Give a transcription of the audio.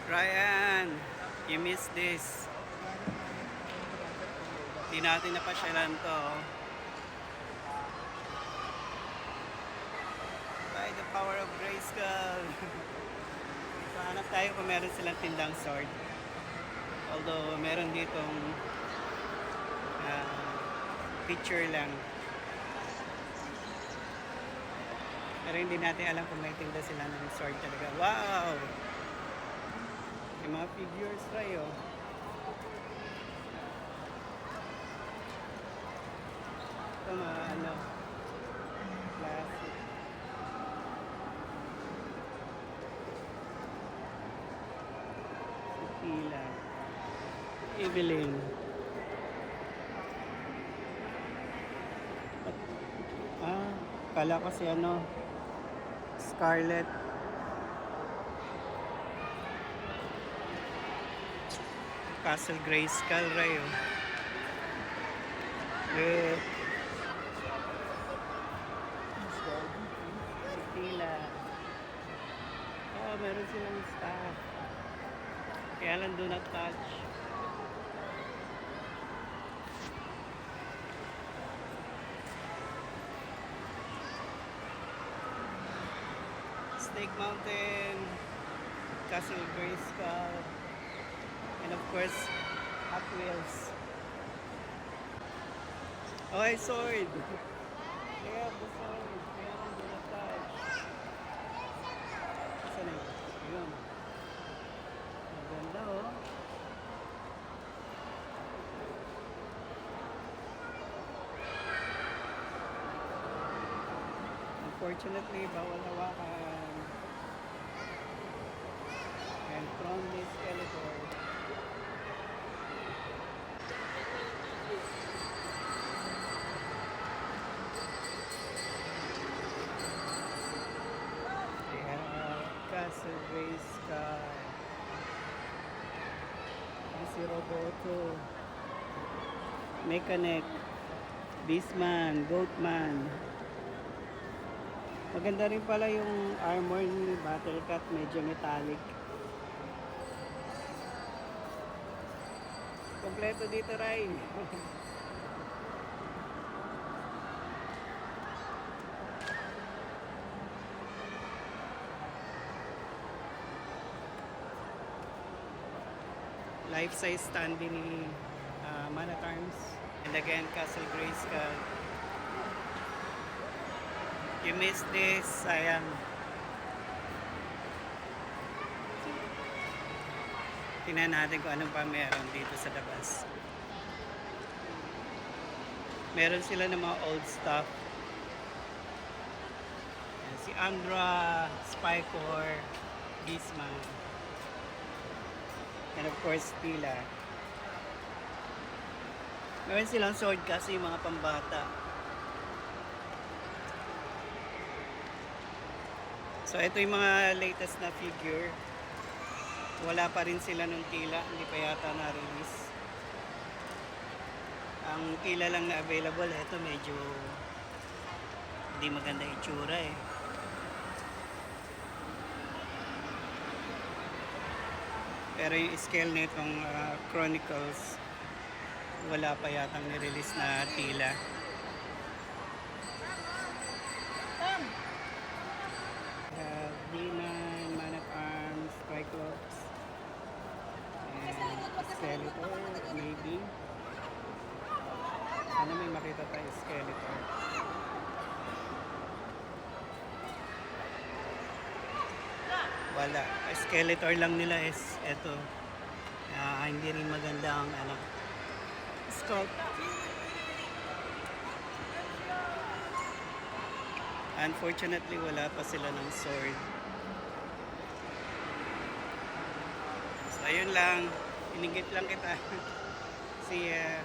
Ryan, you missed this. Di natin napasyalan to. By the power of Grayskull. So, hanap tayo kung meron silang tindang sword. Although, meron ditong picture lang. Pero hindi natin alam kung may tinda sila ng sword talaga. Wow! Yung mga figures tayo. Ito mga classic. Sipila. Evelyn. Kala ko si Scarlet. Castle Grayskull Rayo. Sipila. Meron silang staff. Kaya lang do not touch. Snake Mountain, Castle Grayskull, and of course, Hot Wheels. Okay, sword. Yeah, the sword. Kaya lang do not touch. Saan yun? Ayun. Maganda oh. Unfortunately, bawal hawakan. And from this Skeletor. Castle Grayskull. Si Roboto. Mechanic. Beastman. Goatman. Maganda rin pala yung armor ni Battlecat. Medyo metallic. Kompleto dito, Ray. Life-size stand din ni Man at Arms. And again, Castle Grayskull. You missed this, sayang. Tingnan natin kung anong pa meron dito sa labas. Meron sila ng mga old stuff. Ayan, si Andra, Spycore, Beastman. And of course, Tila. Meron silang sword kasi yung mga pambata. So, ito yung mga latest na figure. Wala pa rin sila nung Tila. Hindi pa yata na-release. Ang Tila lang na available. Ito medyo hindi maganda itsura eh. Pero yung scale nitong Chronicles, wala pa yatang nirelease na Tila. D9, Man at Arms, Triclops, and Skeletor, maybe. Sana may makita tayo Skeletor. Wala. Skeletor lang nila is eto. Hindi rin maganda ang sculpt. Unfortunately, wala pa sila ng sword. So, ayun lang. Inigit lang kita. See ya.